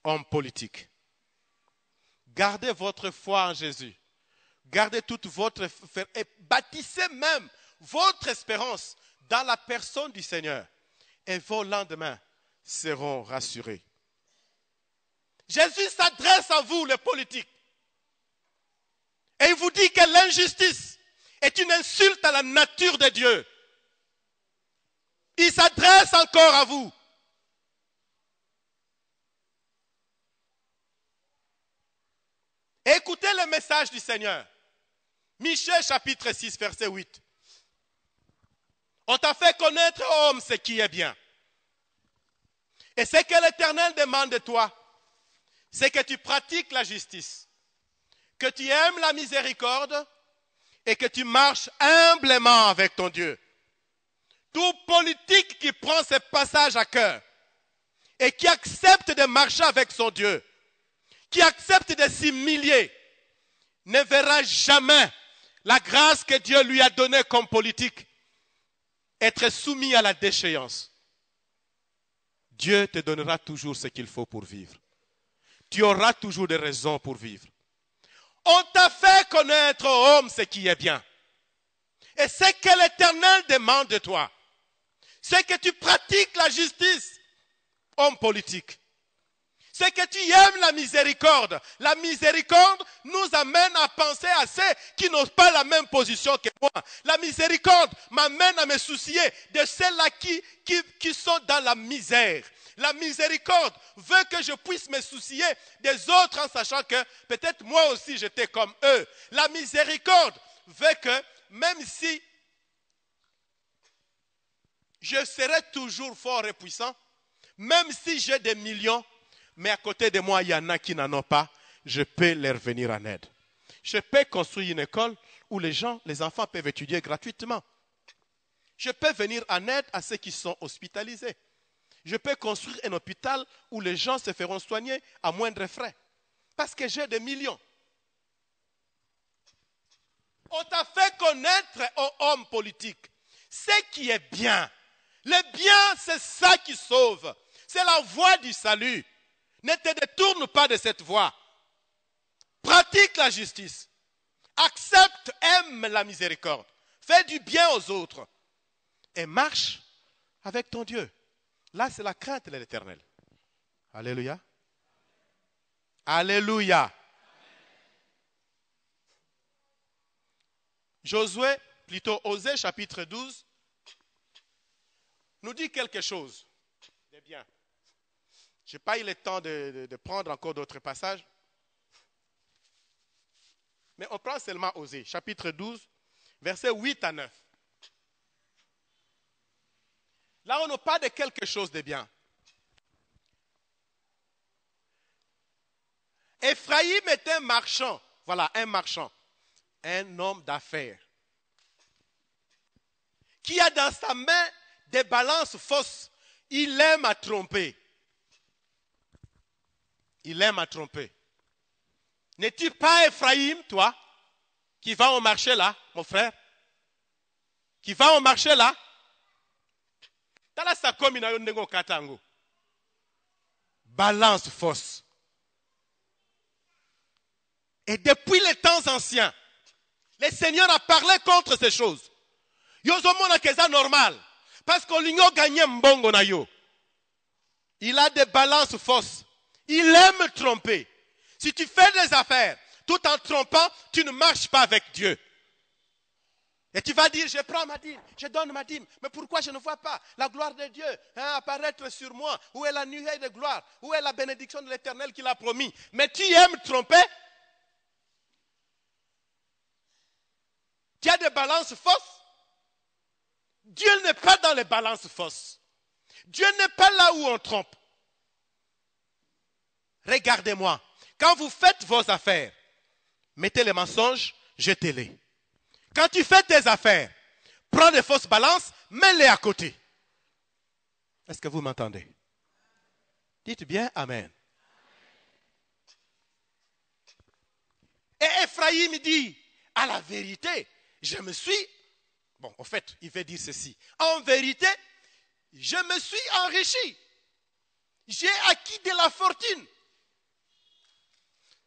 homme politique. Gardez votre foi en Jésus. Gardez toute votre foi et bâtissez même votre espérance dans la personne du Seigneur. Et vos lendemains seront rassurés. Jésus s'adresse à vous, les politiques. Et il vous dit que l'injustice est une insulte à la nature de Dieu. Il s'adresse encore à vous. Écoutez le message du Seigneur. Michée chapitre 6, verset 8. On t'a fait connaître, homme, ce qui est bien. Et ce que l'Éternel demande de toi, c'est que tu pratiques la justice, que tu aimes la miséricorde et que tu marches humblement avec ton Dieu. Tout politique qui prend ce passage à cœur et qui accepte de marcher avec son Dieu, qui accepte de s'humilier, ne verra jamais la grâce que Dieu lui a donnée comme politique être soumis à la déchéance. Dieu te donnera toujours ce qu'il faut pour vivre. Tu auras toujours des raisons pour vivre. On t'a fait connaître, ô homme, ce qui est bien. Et ce que l'Éternel demande de toi, c'est que tu pratiques la justice, homme politique. C'est que tu aimes la miséricorde. La miséricorde nous amène à penser à ceux qui n'ont pas la même position que moi. La miséricorde m'amène à me soucier de ceux-là qui sont dans la misère. La miséricorde veut que je puisse me soucier des autres en sachant que peut-être moi aussi j'étais comme eux. La miséricorde veut que même si je serai toujours fort et puissant, même si j'ai des millions, mais à côté de moi, il y en a qui n'en ont pas, je peux leur venir en aide. Je peux construire une école où les enfants peuvent étudier gratuitement. Je peux venir en aide à ceux qui sont hospitalisés. Je peux construire un hôpital où les gens se feront soigner à moindre frais. Parce que j'ai des millions. On t'a fait connaître aux hommes politiques ce qui est bien. Le bien, c'est ça qui sauve. C'est la voie du salut. Ne te détourne pas de cette voie. Pratique la justice. Accepte, aime la miséricorde. Fais du bien aux autres. Et marche avec ton Dieu. Là, c'est la crainte de l'Éternel. Alléluia. Alléluia. Josué, plutôt Osée, chapitre 12, nous dit quelque chose de bien. Je n'ai pas eu le temps de prendre encore d'autres passages. Mais on prend seulement Osée, chapitre 12, versets 8 à 9. Là, on nous parle de quelque chose de bien. Ephraïm est un marchand. Voilà, un marchand. Un homme d'affaires. Qui a dans sa main des balances fausses. Il aime à tromper. Il aime à tromper. N'es-tu pas Ephraïm, toi, qui va au marché là, mon frère? Qui va au marché là? Tala sakomi na yo ndengo katango. Balance fausse. Et depuis les temps anciens, le Seigneur a parlé contre ces choses. Yozomona keza normal. Parce que l'union gagne mbongo na yo. Il a des balances fausses. Il aime tromper. Si tu fais des affaires tout en trompant, tu ne marches pas avec Dieu. Et tu vas dire, je prends ma dîme, je donne ma dîme. Mais pourquoi je ne vois pas la gloire de Dieu apparaître sur moi? Où est la nuée de gloire? Où est la bénédiction de l'Éternel qu'il a promis? Mais tu aimes tromper? Tu as des balances fausses? Dieu n'est pas dans les balances fausses. Dieu n'est pas là où on trompe. Regardez-moi. Quand vous faites vos affaires, mettez les mensonges, jetez-les. Quand tu fais tes affaires, prends des fausses balances, mets-les à côté. Est-ce que vous m'entendez? Dites bien Amen. Et Ephraïm dit, à la vérité, je me suis... Bon, en fait, il veut dire ceci. En vérité, je me suis enrichi. J'ai acquis de la fortune.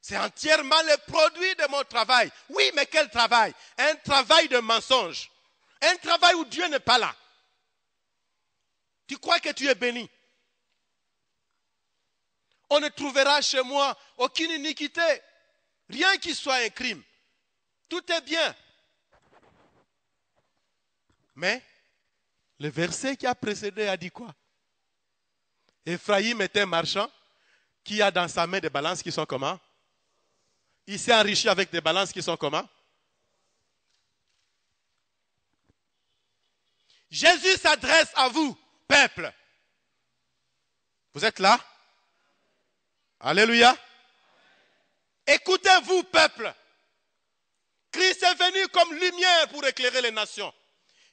C'est entièrement le produit de mon travail. Oui, mais quel travail? Un travail de mensonge. Un travail où Dieu n'est pas là. Tu crois que tu es béni? On ne trouvera chez moi aucune iniquité. Rien qui soit un crime. Tout est bien. Mais le verset qui a précédé a dit quoi? Ephraïm est un marchand qui a dans sa main des balances qui sont comment? Il s'est enrichi avec des balances qui sont comment? Jésus s'adresse à vous, peuple. Vous êtes là? Alléluia. Écoutez-vous, peuple. Christ est venu comme lumière pour éclairer les nations.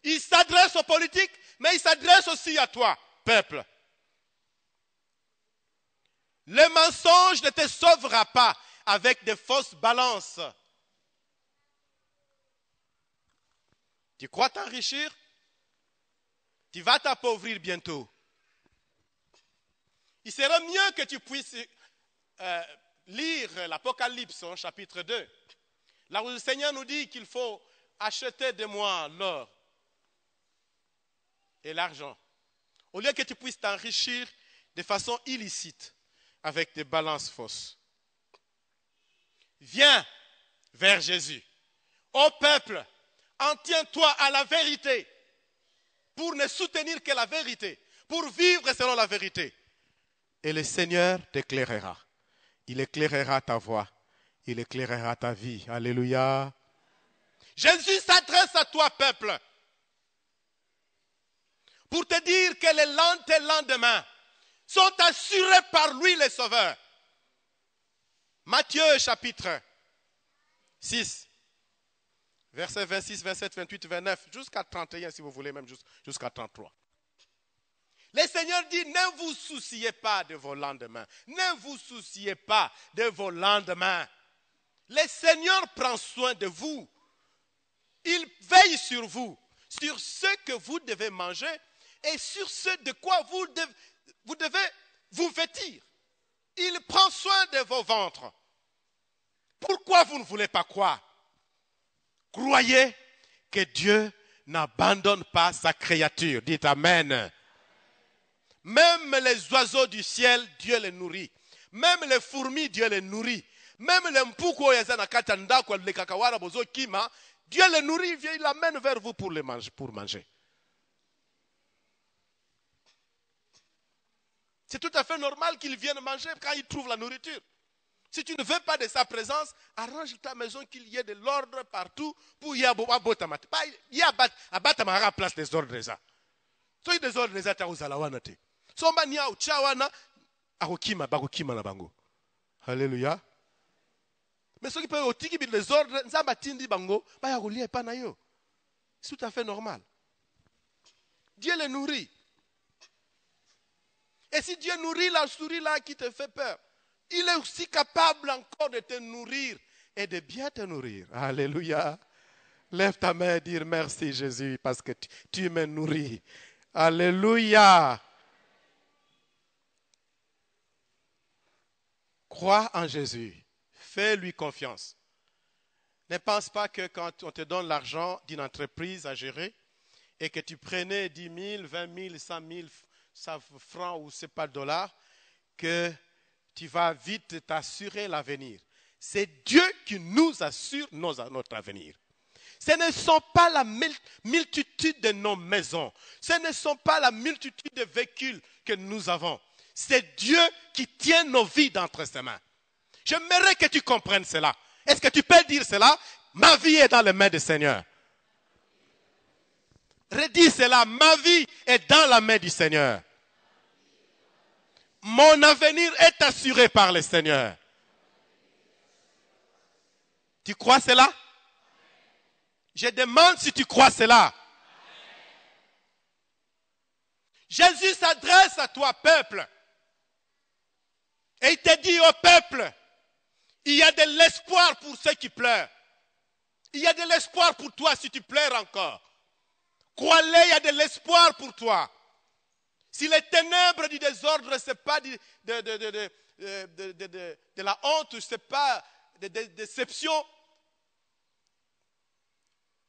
Il s'adresse aux politiques, mais il s'adresse aussi à toi, peuple. Le mensonge ne te sauvera pas avec de fausses balances. Tu crois t'enrichir? Tu vas t'appauvrir bientôt. Il serait mieux que tu puisses lire l'Apocalypse, chapitre 2. Là où le Seigneur nous dit qu'il faut acheter de moi l'or et l'argent. Au lieu que tu puisses t'enrichir de façon illicite avec des balances fausses. Viens vers Jésus. Ô peuple, en tiens-toi à la vérité pour ne soutenir que la vérité, pour vivre selon la vérité. Et le Seigneur t'éclairera. Il éclairera ta voie. Il éclairera ta vie. Alléluia. Jésus s'adresse à toi, peuple, pour te dire que tes lendemains sont assurés par lui, le Sauveur. Matthieu chapitre 6, versets 26, 27, 28, 29, jusqu'à 31 si vous voulez, même jusqu'à 33. Le Seigneur dit, ne vous souciez pas de vos lendemains. Ne vous souciez pas de vos lendemains. Le Seigneur prend soin de vous. Il veille sur vous, sur ce que vous devez manger et sur ce de quoi vous devez vous vêtir. Il prend soin de vos ventres. Pourquoi vous ne voulez pas croire? Croyez que Dieu n'abandonne pas sa créature. Dites Amen. Même les oiseaux du ciel, Dieu les nourrit. Même les fourmis, Dieu les nourrit. Même les mpouko les kakawara bozo kima, Dieu les nourrit, il l'amène vers vous pour manger. C'est tout à fait normal qu'ils viennent manger quand ils trouvent la nourriture. Si tu ne veux pas de sa présence, arrange ta maison qu'il y ait de l'ordre partout pour y avoir à place des ordres. So des ordres za ta uzalawana te. So mba nia uchawana akokima bakokima na bango. Alléluia. Mais ceux qui peuvent otiki bi les ordres nzamba tindi bango ba ya kolia pa na yo. C'est tout à fait normal. Dieu les nourrit. Et si Dieu nourrit la souris là qui te fait peur, il est aussi capable encore de te nourrir et de bien te nourrir. Alléluia. Lève ta main et dire merci Jésus parce que tu me nourris. Alléluia. Crois en Jésus. Fais-lui confiance. Ne pense pas que quand on te donne l'argent d'une entreprise à gérer et que tu prenais 10 000, 20 000, 100 000 francs ou c'est pas dollars, que tu vas vite t'assurer l'avenir. C'est Dieu qui nous assure notre avenir. Ce ne sont pas la multitude de nos maisons. Ce ne sont pas la multitude de véhicules que nous avons. C'est Dieu qui tient nos vies d'entre ses mains. J'aimerais que tu comprennes cela. Est-ce que tu peux dire cela? Ma vie est dans les mains du Seigneur. Redis cela. Ma vie est dans la main du Seigneur. Mon avenir est assuré par le Seigneur. Tu crois cela? Je demande si tu crois cela. Jésus s'adresse à toi, peuple. Et il te dit au peuple, il y a de l'espoir pour ceux qui pleurent. Il y a de l'espoir pour toi si tu pleures encore. Crois-le, il y a de l'espoir pour toi. Si les ténèbres du désordre, ce n'est pas de la honte, ce n'est pas de déception,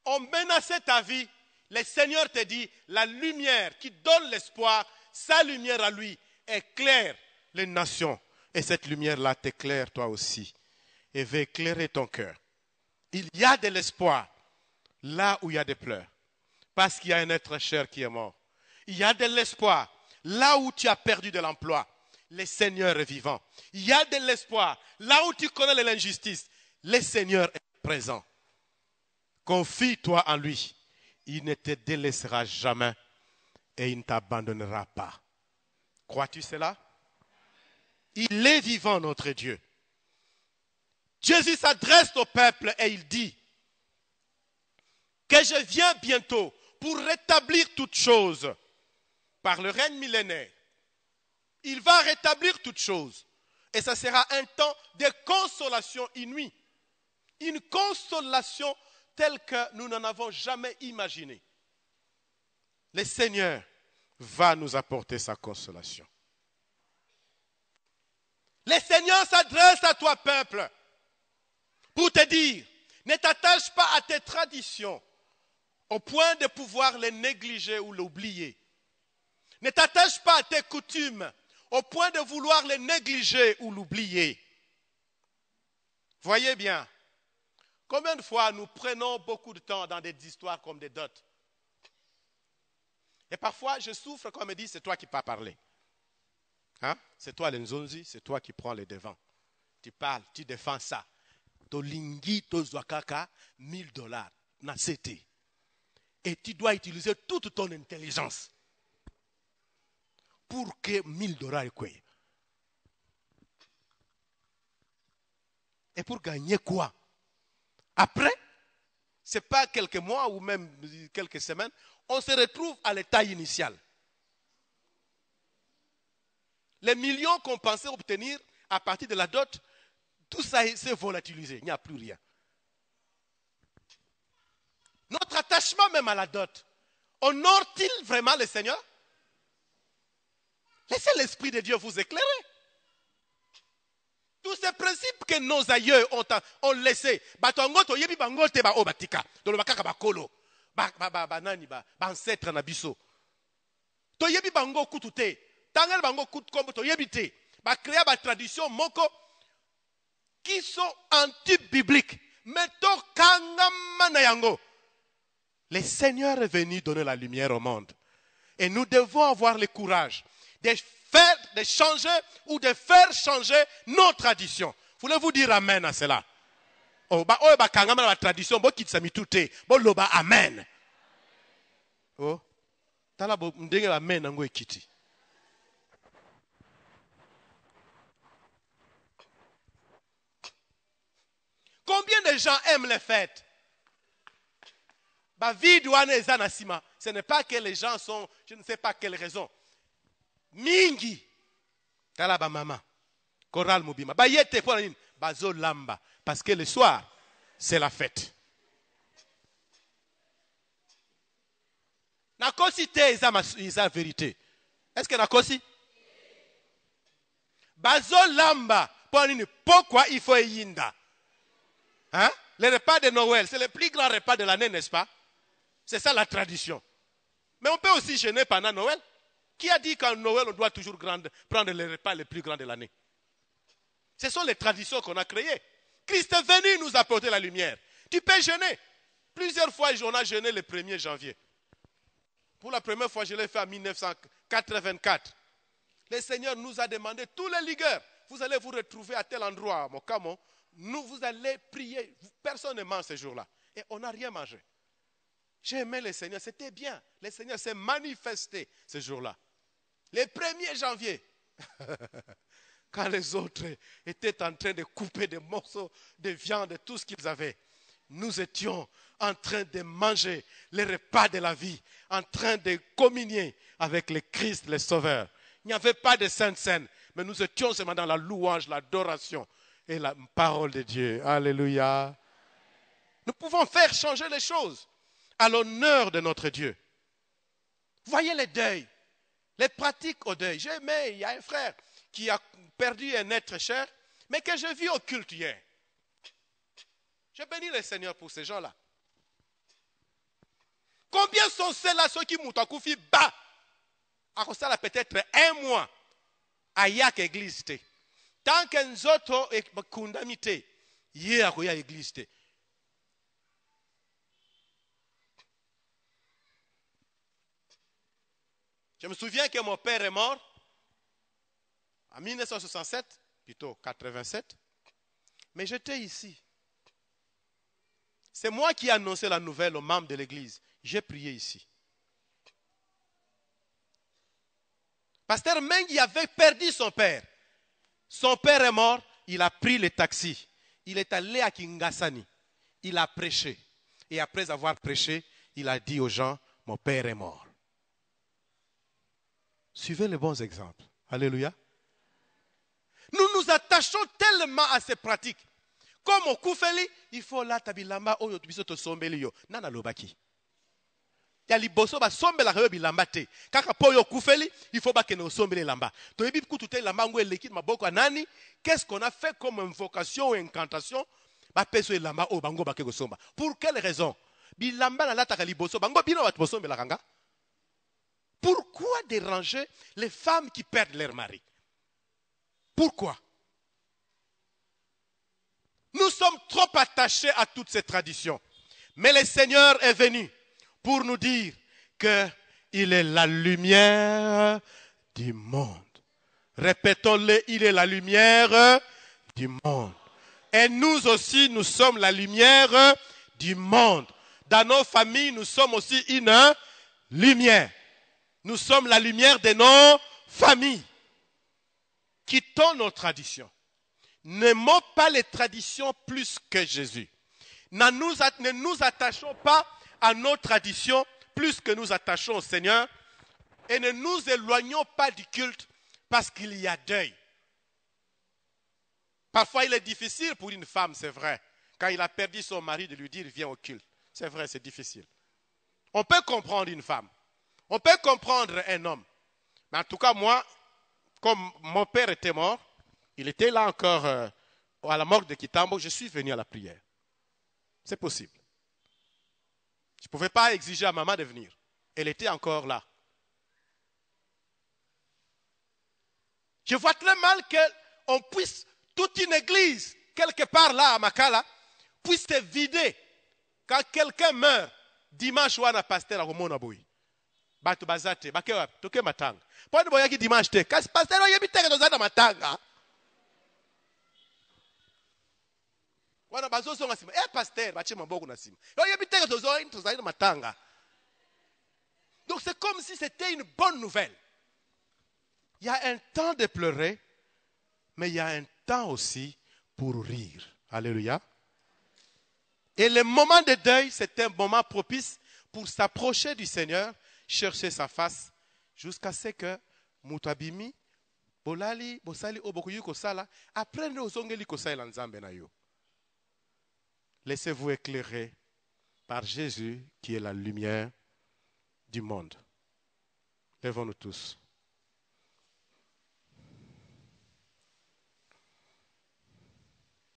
ont menacé ta vie, le Seigneur te dit, la lumière qui donne l'espoir, sa lumière à lui éclaire les nations. Et cette lumière-là t'éclaire toi aussi et va éclairer ton cœur. Il y a de l'espoir là où il y a des pleurs. Parce qu'il y a un être cher qui est mort. Il y a de l'espoir là où tu as perdu de l'emploi. Le Seigneur est vivant. Il y a de l'espoir là où tu connais l'injustice. Le Seigneur est présent. Confie-toi en lui. Il ne te délaissera jamais et il ne t'abandonnera pas. Crois-tu cela? Il est vivant, notre Dieu. Jésus s'adresse au peuple et il dit que je viens bientôt pour rétablir toutes choses par le règne millénaire. Il va rétablir toutes choses et ça sera un temps de consolation inouïe. Une consolation telle que nous n'en avons jamais imaginé. Le Seigneur va nous apporter sa consolation. Le Seigneur s'adresse à toi, peuple, pour te dire, ne t'attache pas à tes traditions au point de pouvoir les négliger ou l'oublier. Ne t'attache pas à tes coutumes au point de vouloir les négliger ou l'oublier. Voyez bien, combien de fois nous prenons beaucoup de temps dans des histoires comme des dots. Et parfois, je souffre quand on me dit, c'est toi qui pas parlé. Hein? C'est toi l'enzonzi, c'est toi qui prends les devants. Tu parles, tu défends ça. Tolingi, tozwakaka, $1000, na c'était. Et tu dois utiliser toute ton intelligence pour que $1000 quoi. Et pour gagner quoi? Après, ce n'est pas quelques mois ou même quelques semaines, on se retrouve à l'état initial. Les millions qu'on pensait obtenir à partir de la dot, tout ça s'est volatilisé. Il n'y a plus rien. Notre attachement même à la dot, honore-t-il vraiment le Seigneur? Laissez l'Esprit de Dieu vous éclairer. Tous ces principes que nos aïeux ont laissés, ancêtre na biso. Toyebi bango kutute, tangal bango kutkombo toyebi te, ba créer ba tradition moko qui sont anti-bibliques. Mais to kangama na yango. Le Seigneur est venu donner la lumière au monde. Et nous devons avoir le courage de changer ou de faire changer nos traditions. Voulez-vous dire amen à cela? Oh, ba kangama la tradition, bo kitsami tute, bo loba amen. Oh, tala bo ndenge amen nango ekiti. Combien de gens aiment les fêtes? Ce n'est pas que les gens sont, je ne sais pas quelle raison. Mingi, talaba mama, choral mubima, bayete pour une bazo lamba, parce que le soir c'est la fête. Nakosi te isa vérité. Est-ce que nakosi? Bazo lamba pour une pourquoi il faut yinda? Hein? Les repas de Noël, c'est le plus grand repas de l'année, n'est-ce pas? C'est ça la tradition. Mais on peut aussi jeûner pendant Noël. Qui a dit qu'en Noël, on doit toujours prendre les repas les plus grands de l'année? Ce sont les traditions qu'on a créées. Christ est venu nous apporter la lumière. Tu peux jeûner. Plusieurs fois, on a jeûné le 1er janvier. Pour la première fois, je l'ai fait en 1984. Le Seigneur nous a demandé, tous les ligueurs, vous allez vous retrouver à tel endroit, à Mokamo, vous allez prier. Personne ne mange ce jour-là. Et on n'a rien mangé. J'ai aimé le Seigneur, c'était bien. Le Seigneur s'est manifesté ce jour-là. Le 1er janvier, quand les autres étaient en train de couper des morceaux de viande, tout ce qu'ils avaient, nous étions en train de manger les repas de la vie, en train de communier avec le Christ, le Sauveur. Il n'y avait pas de sainte scène, mais nous étions seulement dans la louange, l'adoration et la parole de Dieu. Alléluia. Nous pouvons faire changer les choses à l'honneur de notre Dieu. Voyez les deuils, les pratiques au deuil. J'ai aimé, il y a un frère qui a perdu un être cher, mais que j'ai vu au culte hier. Je bénis le Seigneur pour ces gens-là. Combien sont ceux-là, ceux qui m'ont accoufi bas? À cause ça, peut-être un mois à yak église. Tant qu'un autre est condamné, il y a une église. Je me souviens que mon père est mort en 1967, plutôt 87, mais j'étais ici. C'est moi qui ai annoncé la nouvelle aux membres de l'église. J'ai prié ici. Pasteur Mengi avait perdu son père. Son père est mort, il a pris le taxi. Il est allé à Kingasani. Il a prêché. Et après avoir prêché, il a dit aux gens, mon père est mort. Suivez les bons exemples. Alléluia. Nous nous attachons tellement à ces pratiques. Comme au Koufeli, il faut la tabilamba oyo biso to sombeli yo. Nana lobaki. Ya liboso ba sombela kayo bilamba te. Kaka po yo Koufeli, il faut ba kene sombele lamba. To yebi kutu te lamba ngo eleki maboko nani? Qu'est-ce qu'on a fait comme invocation ou incantation? Ba peso lamba o bango ba kego somba. Pour quelle raison? Bilamba na lata ka liboso bango bino ba sombela kanga. Pourquoi déranger les femmes qui perdent leur mari? Pourquoi? Nous sommes trop attachés à toutes ces traditions. Mais le Seigneur est venu pour nous dire qu'il est la lumière du monde. Répétons-le, il est la lumière du monde. Et nous aussi, nous sommes la lumière du monde. Dans nos familles, nous sommes aussi une lumière. Nous sommes la lumière de nos familles. Quittons nos traditions. N'aimons pas les traditions plus que Jésus. Ne nous attachons pas à nos traditions plus que nous attachons au Seigneur. Et ne nous éloignons pas du culte parce qu'il y a deuil. Parfois, il est difficile pour une femme, c'est vrai. Quand il a perdu son mari, de lui dire viens au culte. C'est vrai, c'est difficile. On peut comprendre une femme. On peut comprendre un homme. Mais en tout cas, moi, comme mon père était mort, il était là encore à la morgue de Kitambo, je suis venu à la prière. C'est possible. Je ne pouvais pas exiger à maman de venir. Elle était encore là. Je vois très mal qu'on puisse, toute une église, quelque part là à Makala, puisse se vider quand quelqu'un meurt dimanche ou à pasteur à Romonaboui. Batu bazate, bakewa, toke matanga. Pwani boyaki dimanche te, kasi pasteur oyebi teke tozana matanga. Wana bazo songa sima, pasteur, bache maboko na sima. Oyebi teke tozana matanga. Donc c'est comme si c'était une bonne nouvelle. Il y a un temps de pleurer, mais il y a un temps aussi pour rire. Alléluia. Et le moment de deuil, c'est un moment propice pour s'approcher du Seigneur, chercher sa face, jusqu'à ce que Mutabimi, Bolali, Bosali, Obokuyu Kosala, apprenne aux ongeli Kosala Nzambe na yo. Laissez-vous éclairer par Jésus qui est la lumière du monde. Lèvons-nous tous.